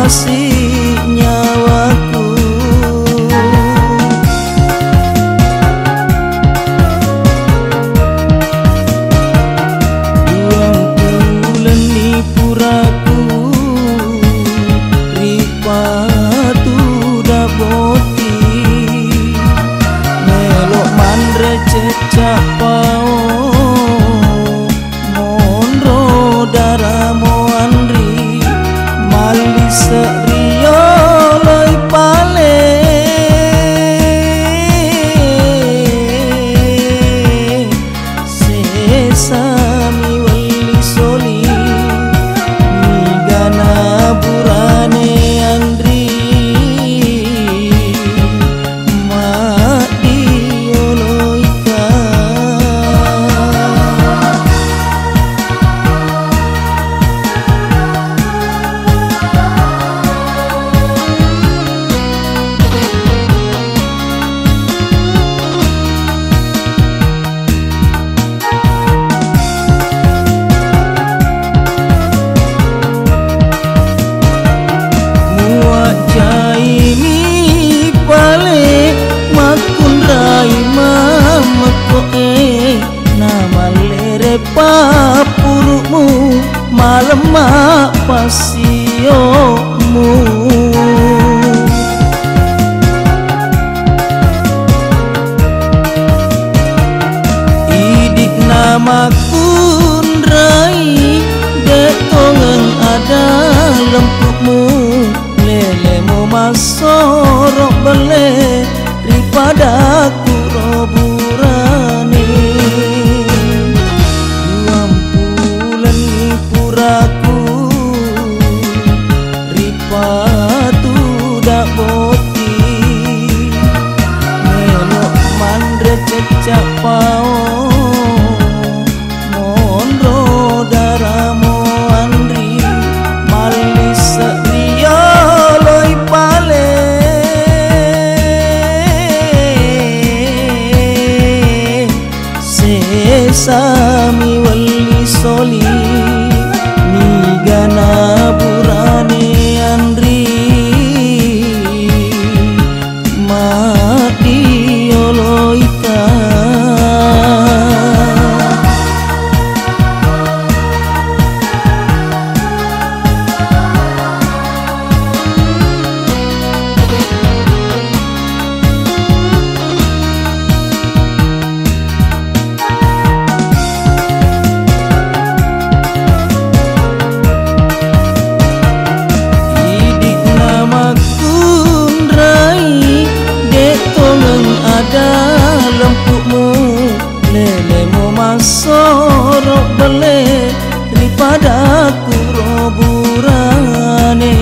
kasih nyawaku. Cecak pao mondro daramo andri mali serio loi pale sesami wali soli migana burane andri papurumu malam pasiomu idik namaku rai detongeng ada lempukmu lelemu masorok bele daripada kuroburane aku ripatu dak boti melok mandre cecak pao mondro daramo andri mali serio loi pale sesami wali soli gana burane andri mati oloika lempukmu lelemu masorok bele daripada kuroburane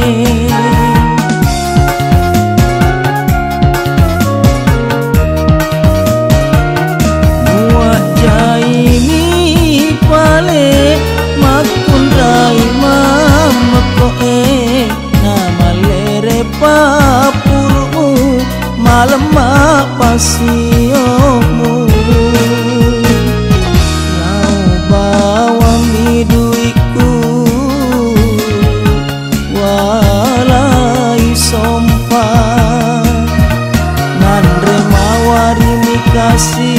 muak jaini pale makun rai mamekoe nama lere papurumu malam pasiomu lau bawa miduiku walai sompa nandre mawari mikasi